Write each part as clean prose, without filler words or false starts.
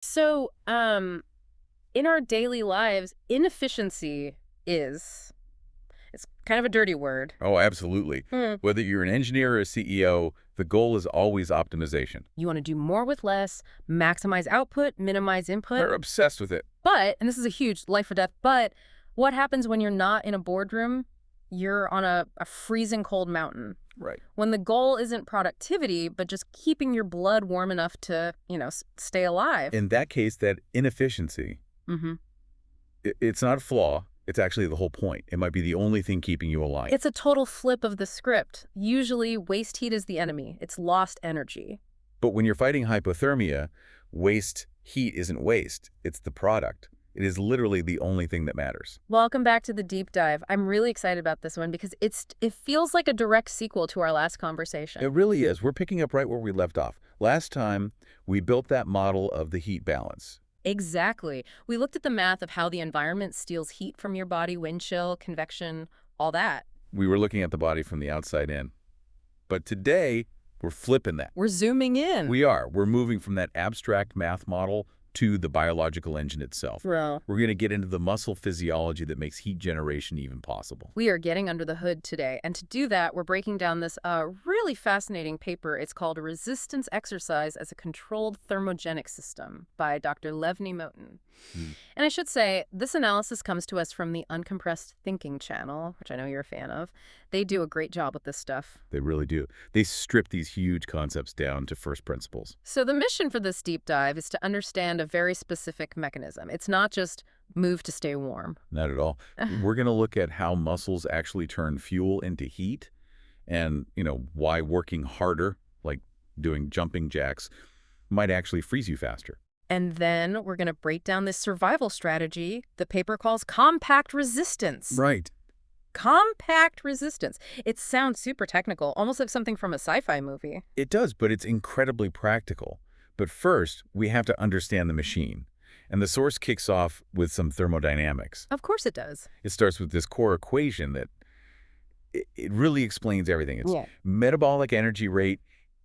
So, in our daily lives, inefficiency is, it's kind of a dirty word. Oh, absolutely. Hmm. Whether you're an engineer or a CEO, the goal is always optimization. You want to do more with less, maximize output, minimize input. They're obsessed with it. But, and this is a huge life or death, but what happens when you're not in a boardroom? You're on a freezing cold mountain. Right. When the goal isn't productivity, but just keeping your blood warm enough to, stay alive. In that case, that inefficiency, Mm-hmm. it's not a flaw. It's actually the whole point. It might be the only thing keeping you alive. It's a total flip of the script. Usually, waste heat is the enemy. It's lost energy. But when you're fighting hypothermia, waste heat isn't waste. It's the product. It is literally the only thing that matters. Welcome back to the deep dive. I'm really excited about this one because it feels like a direct sequel to our last conversation. It really is. We're picking up right where we left off. Last time, we built that model of the heat balance. Exactly. We looked at the math of how the environment steals heat from your body, wind chill, convection, all that. We were looking at the body from the outside in. But today, we're flipping that. We're zooming in. We are. We're moving from that abstract math model to the biological engine itself. Bro. We're going to get into the muscle physiology that makes heat generation even possible. We are getting under the hood today. And to do that, we're breaking down this really fascinating paper. It's called Resistance Exercise as a Controlled Thermogenic System by Dr. Levny Moten. And I should say, this analysis comes to us from the Uncompressed Thinking channel, which I know you're a fan of. They do a great job with this stuff. They really do. They strip these huge concepts down to first principles. So the mission for this deep dive is to understand a very specific mechanism. It's not just move to stay warm. Not at all. We're going to look at how muscles actually turn fuel into heat and, why working harder, like doing jumping jacks, might actually freeze you faster. And then we're going to break down this survival strategy the paper calls compact resistance. Right. Compact resistance. It sounds super technical, almost like something from a sci-fi movie. It does, but it's incredibly practical. But first, we have to understand the machine. And the source kicks off with some thermodynamics. Of course it does. It starts with this core equation that it really explains everything. It's metabolic energy rate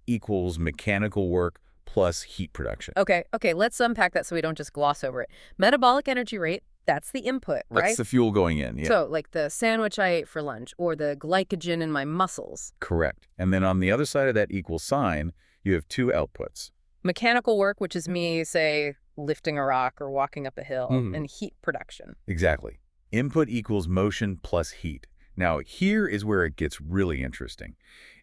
equals mechanical work plus heat production. Okay, let's unpack that so we don't just gloss over it. Metabolic energy rate, that's the input, right? That's the fuel going in, yeah. So, like the sandwich I ate for lunch or the glycogen in my muscles. Correct. And then on the other side of that equal sign, you have two outputs. Mechanical work, which is me, say, lifting a rock or walking up a hill, and heat production. Exactly. Input equals motion plus heat. Now, here is where it gets really interesting.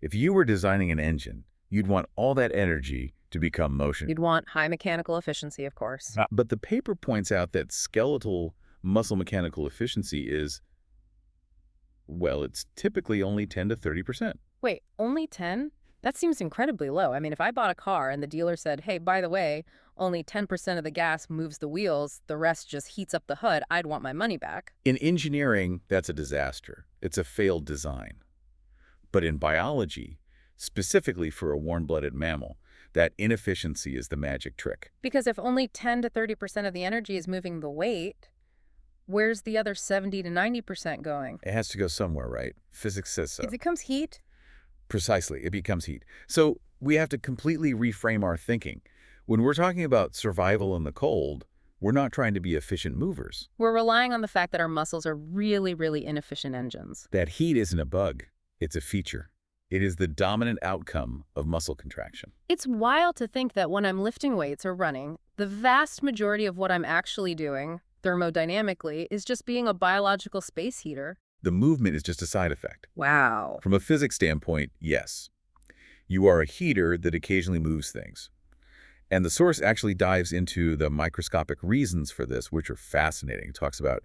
If you were designing an engine, you'd want all that energy to become motion. You'd want high mechanical efficiency, of course. But the paper points out that skeletal muscle mechanical efficiency is, well, it's typically only 10 to 30%. Wait, only 10? That seems incredibly low. I mean, if I bought a car and the dealer said, hey, by the way, only 10% of the gas moves the wheels, the rest just heats up the hood, I'd want my money back. In engineering, that's a disaster. It's a failed design. But in biology, specifically for a warm-blooded mammal, that inefficiency is the magic trick. Because if only 10 to 30% of the energy is moving the weight, where's the other 70 to 90% going? It has to go somewhere, right? Physics says so. It becomes heat? Precisely. It becomes heat. So we have to completely reframe our thinking. When we're talking about survival in the cold, we're not trying to be efficient movers. We're relying on the fact that our muscles are really, really inefficient engines. That heat isn't a bug. It's a feature. It is the dominant outcome of muscle contraction. It's wild to think that when I'm lifting weights or running, the vast majority of what I'm actually doing, thermodynamically, is just being a biological space heater. The movement is just a side effect. Wow. From a physics standpoint, yes. You are a heater that occasionally moves things. And the source actually dives into the microscopic reasons for this, which are fascinating. It talks about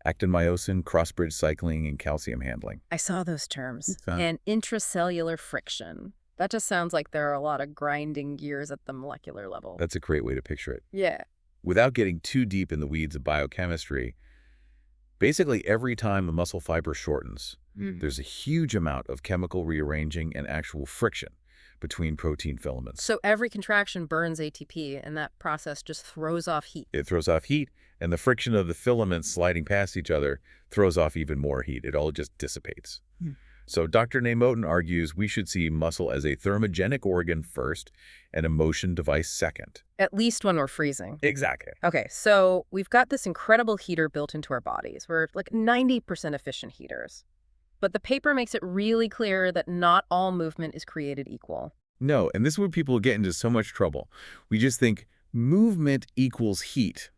actin-myosin, cross-bridge cycling, and calcium handling. I saw those terms. Okay. And intracellular friction. That just sounds like there are a lot of grinding gears at the molecular level. That's a great way to picture it. Yeah. Without getting too deep in the weeds of biochemistry, basically every time a muscle fiber shortens, there's a huge amount of chemical rearranging and actual friction between protein filaments. So every contraction burns ATP, and that process just throws off heat. It throws off heat, and the friction of the filaments sliding past each other throws off even more heat. It all just dissipates. So Dr. Moten argues we should see muscle as a thermogenic organ first and a motion device second. At least when we're freezing. Exactly. Okay, so we've got this incredible heater built into our bodies. We're like 90% efficient heaters. But the paper makes it really clear that not all movement is created equal. No, and this is where people get into so much trouble. We just think movement equals heat,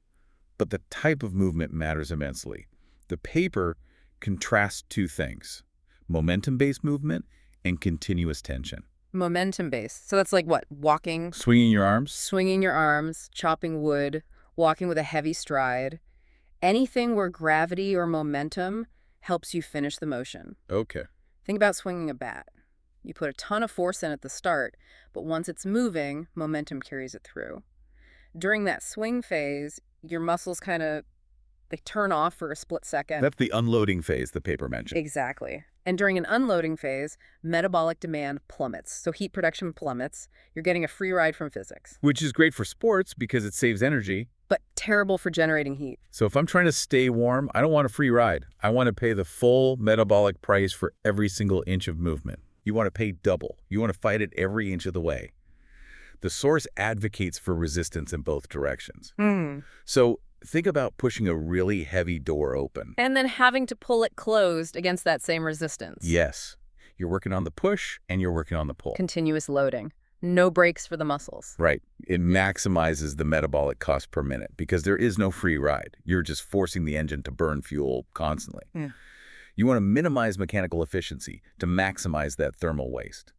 but the type of movement matters immensely. The paper contrasts two things: momentum-based movement and continuous tension. Momentum-based. So that's like what? Walking, Swinging your arms? swinging your arms, chopping wood, walking with a heavy stride. Anything where gravity or momentum helps you finish the motion. Okay. Think about swinging a bat. You put a ton of force in at the start, but once it's moving, momentum carries it through. During that swing phase, your muscles they turn off for a split second. That's the unloading phase the paper mentioned. Exactly. And during an unloading phase, metabolic demand plummets. So heat production plummets. You're getting a free ride from physics. Which is great for sports because it saves energy. But terrible for generating heat. So if I'm trying to stay warm, I don't want a free ride. I want to pay the full metabolic price for every single inch of movement. You want to pay double. You want to fight it every inch of the way. The source advocates for resistance in both directions. So think about pushing a really heavy door open. And then having to pull it closed against that same resistance. Yes. You're working on the push and you're working on the pull. Continuous loading. No breaks for the muscles. Right. It maximizes the metabolic cost per minute because there is no free ride. You're just forcing the engine to burn fuel constantly. Yeah. You want to minimize mechanical efficiency to maximize that thermal waste.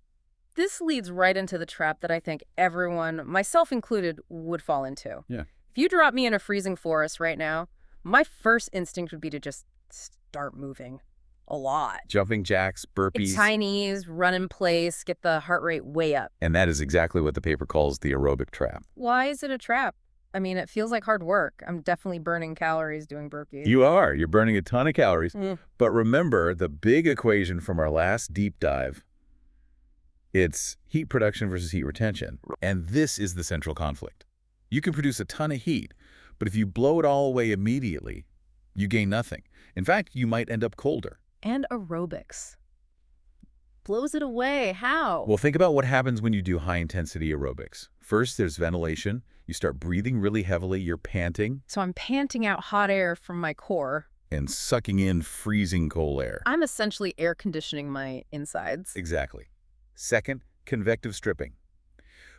This leads right into the trap that I think everyone, myself included, would fall into. Yeah. If you drop me in a freezing forest right now, my first instinct would be to just start moving a lot. Jumping jacks, burpees. Chinese, run in place, get the heart rate way up. And that is exactly what the paper calls the aerobic trap. Why is it a trap? I mean, it feels like hard work. I'm definitely burning calories doing burpees. You are. You're burning a ton of calories. But remember the big equation from our last deep dive. It's heat production versus heat retention. And this is the central conflict. You can produce a ton of heat, but if you blow it all away immediately, you gain nothing. In fact, you might end up colder. And aerobics. Blows it away. How? Well, think about what happens when you do high-intensity aerobics. First, there's ventilation. You start breathing really heavily. You're panting. So I'm panting out hot air from my core. And sucking in freezing cold air. I'm essentially air conditioning my insides. Exactly. Second, convective stripping.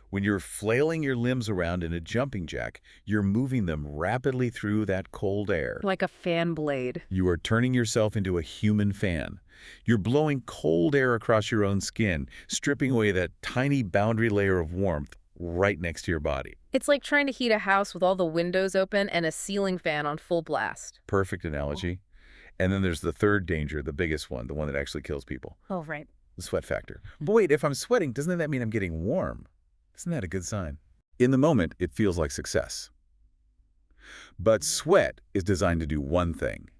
When you're flailing your limbs around in a jumping jack, you're moving them rapidly through that cold air. Like a fan blade. You are turning yourself into a human fan. You're blowing cold air across your own skin, stripping away that tiny boundary layer of warmth right next to your body. It's like trying to heat a house with all the windows open and a ceiling fan on full blast. Perfect analogy. And then there's the third danger, the biggest one, the one that actually kills people. Oh, right. The sweat factor. But wait, if I'm sweating, doesn't that mean I'm getting warm? Isn't that a good sign? In the moment, it feels like success. But sweat is designed to do one thing: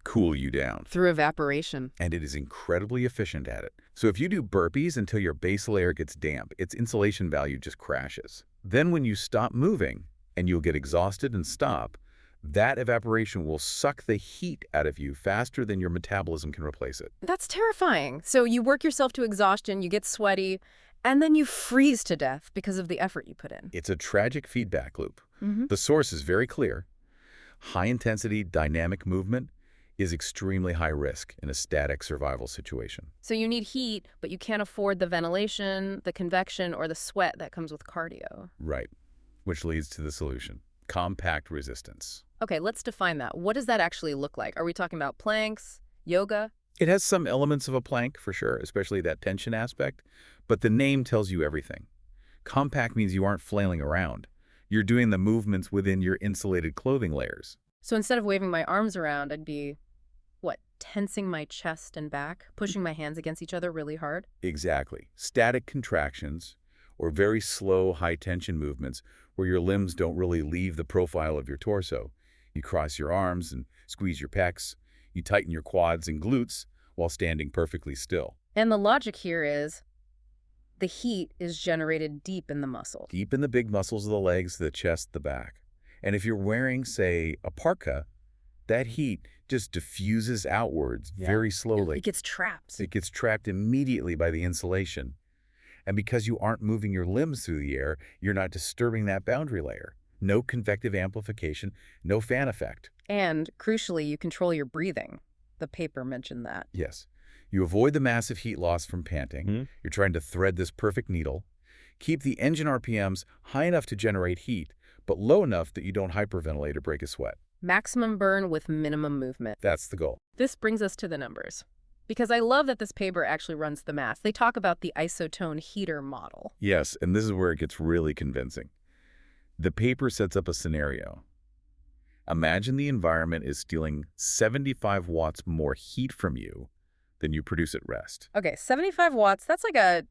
cool you down. Through evaporation. And it is incredibly efficient at it. So if you do burpees until your base layer gets damp, its insulation value just crashes. Then when you stop moving, and you'll get exhausted and stop, that evaporation will suck the heat out of you faster than your metabolism can replace it. That's terrifying. So you work yourself to exhaustion, you get sweaty, and then you freeze to death because of the effort you put in. It's a tragic feedback loop. The source is very clear. High-intensity dynamic movement is extremely high risk in a static survival situation. So you need heat, but you can't afford the ventilation, the convection, or the sweat that comes with cardio. Right, which leads to the solution: compact resistance. Okay, let's define that. What does that actually look like? Are we talking about planks, yoga? It has some elements of a plank, for sure, especially that tension aspect, but the name tells you everything. Compact means you aren't flailing around. You're doing the movements within your insulated clothing layers. So instead of waving my arms around, I'd be, tensing my chest and back, pushing my hands against each other really hard? Exactly. Static contractions, or very slow, high-tension movements where your limbs don't really leave the profile of your torso. You cross your arms and squeeze your pecs. You tighten your quads and glutes while standing perfectly still. And the logic here is the heat is generated deep in the muscle. Deep in the big muscles of the legs, the chest, the back. And if you're wearing, say, a parka, That heat just diffuses outwards very slowly. It gets trapped. It gets trapped immediately by the insulation. And because you aren't moving your limbs through the air, you're not disturbing that boundary layer. No convective amplification, no fan effect. And, crucially, you control your breathing. The paper mentioned that. Yes. You avoid the massive heat loss from panting. You're trying to thread this perfect needle. Keep the engine RPMs high enough to generate heat, but low enough that you don't hyperventilate or break a sweat. Maximum burn with minimum movement. That's the goal. This brings us to the numbers. Because I love that this paper actually runs the math. They talk about the IsoTone Heater model. Yes, and this is where it gets really convincing. The paper sets up a scenario. Imagine the environment is stealing 75 watts more heat from you than you produce at rest. Okay, 75 watts, that's like a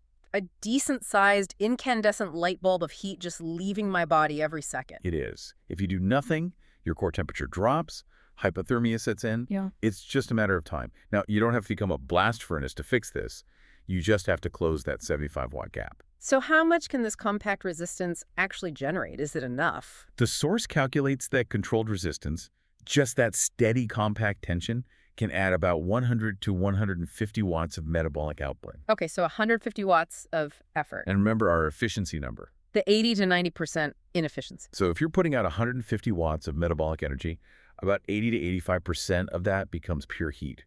decent-sized incandescent light bulb of heat just leaving my body every second. It is. If you do nothing, your core temperature drops, hypothermia sets in. Yeah. It's just a matter of time. Now, you don't have to become a blast furnace to fix this. You just have to close that 75-watt gap. So how much can this compact resistance actually generate? Is it enough? The source calculates that controlled resistance, just that steady compact tension, can add about 100 to 150 watts of metabolic output. Okay, so 150 watts of effort. And remember our efficiency number. The 80 to 90% inefficiency. So if you're putting out 150 watts of metabolic energy, about 80 to 85% of that becomes pure heat.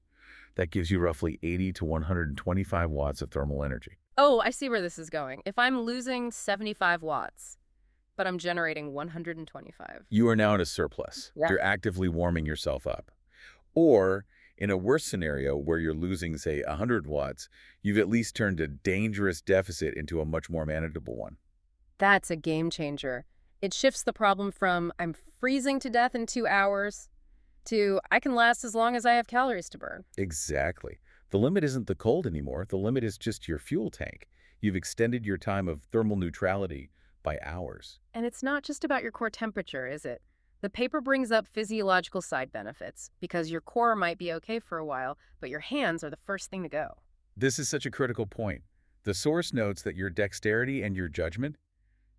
That gives you roughly 80 to 125 watts of thermal energy. Oh, I see where this is going. If I'm losing 75 watts, but I'm generating 125. You are now in a surplus. Yeah. You're actively warming yourself up. Or in a worse scenario where you're losing, say, 100 watts, you've at least turned a dangerous deficit into a much more manageable one. That's a game changer. It shifts the problem from I'm freezing to death in 2 hours to I can last as long as I have calories to burn. Exactly. The limit isn't the cold anymore. The limit is just your fuel tank. You've extended your time of thermal neutrality by hours. And it's not just about your core temperature, is it? The paper brings up physiological side benefits because your core might be okay for a while, but your hands are the first thing to go. This is such a critical point. The source notes that your dexterity and your judgment,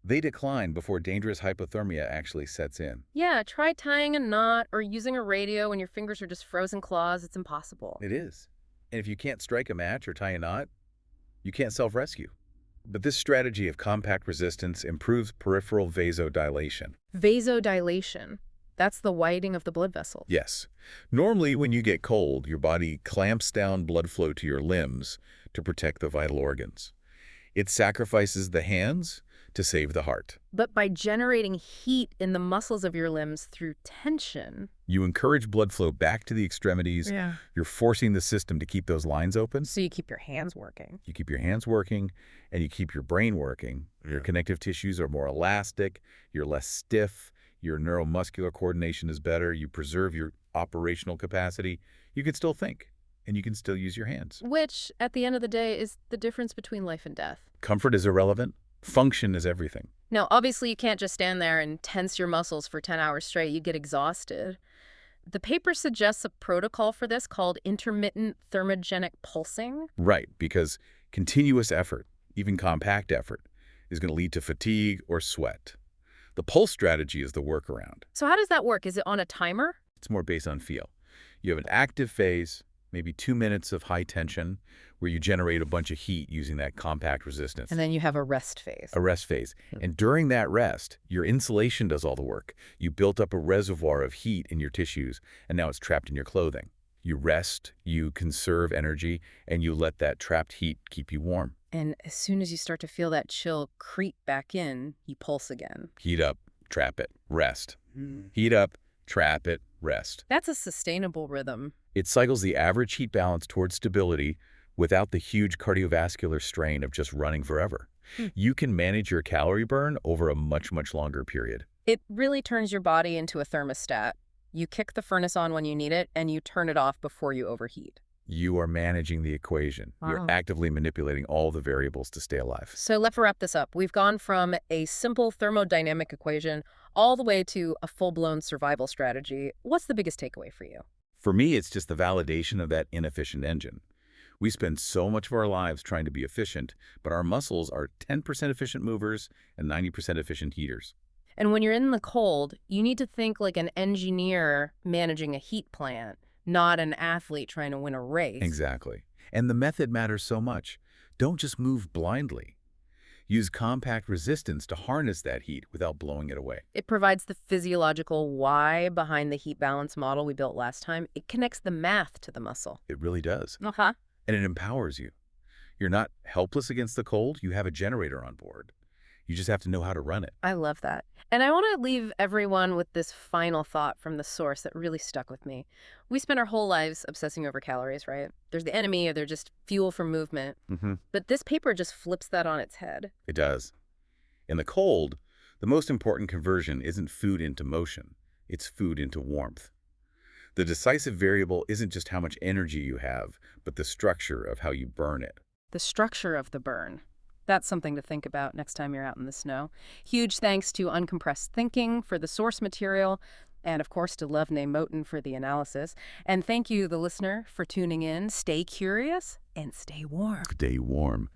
they decline before dangerous hypothermia actually sets in. Yeah, try tying a knot or using a radio when your fingers are just frozen claws. It's impossible. It is. And if you can't strike a match or tie a knot, you can't self-rescue. But this strategy of compact resistance improves peripheral vasodilation. Vasodilation. That's the widening of the blood vessels. Yes. Normally, when you get cold, your body clamps down blood flow to your limbs to protect the vital organs. It sacrifices the hands to save the heart. But by generating heat in the muscles of your limbs through tension... You encourage blood flow back to the extremities. Yeah. You're forcing the system to keep those lines open. So you keep your hands working. You keep your hands working, and you keep your brain working. Your connective tissues are more elastic. You're less stiff. Your neuromuscular coordination is better. You preserve your operational capacity. You can still think, and you can still use your hands. Which, at the end of the day, is the difference between life and death. Comfort is irrelevant. Function is everything. Now, obviously, you can't just stand there and tense your muscles for 10 hours straight. You get exhausted. The paper suggests a protocol for this called intermittent thermogenic pulsing. Right, because continuous effort, even compact effort, is going to lead to fatigue or sweat. The pulse strategy is the workaround. So how does that work? Is it on a timer? It's more based on feel. You have an active phase, maybe 2 minutes of high tension, where you generate a bunch of heat using that compact resistance. And then you have a rest phase. A rest phase. And during that rest, your insulation does all the work. You built up a reservoir of heat in your tissues, and now it's trapped in your clothing. You rest, you conserve energy, and you let that trapped heat keep you warm. And as soon as you start to feel that chill creep back in, you pulse again. Heat up, trap it, rest. Heat up, trap it, rest. That's a sustainable rhythm. It cycles the average heat balance towards stability without the huge cardiovascular strain of just running forever. You can manage your calorie burn over a much, much longer period. It really turns your body into a thermostat. You kick the furnace on when you need it, and you turn it off before you overheat. You are managing the equation. Wow. You're actively manipulating all the variables to stay alive. So let's wrap this up. We've gone from a simple thermodynamic equation all the way to a full-blown survival strategy. What's the biggest takeaway for you? For me, it's just the validation of that inefficient engine. We spend so much of our lives trying to be efficient, but our muscles are 10% efficient movers and 90% efficient heaters. And when you're in the cold, you need to think like an engineer managing a heat plant, not an athlete trying to win a race. Exactly. And the method matters so much. Don't just move blindly. Use compact resistance to harness that heat without blowing it away. It provides the physiological why behind the heat balance model we built last time. It connects the math to the muscle. It really does. Uh-huh. And it empowers you. You're not helpless against the cold. You have a generator on board. You just have to know how to run it. I love that. And I want to leave everyone with this final thought from the source that really stuck with me. We spend our whole lives obsessing over calories, right? There's the enemy or they're just fuel for movement. But this paper just flips that on its head. It does. In the cold, the most important conversion isn't food into motion. It's food into warmth. The decisive variable isn't just how much energy you have, but the structure of how you burn it. The structure of the burn. That's something to think about next time you're out in the snow. Huge thanks to Uncompressed Thinking for the source material, and of course to Levne Moten for the analysis. And thank you, the listener, for tuning in. Stay curious and stay warm. Stay warm.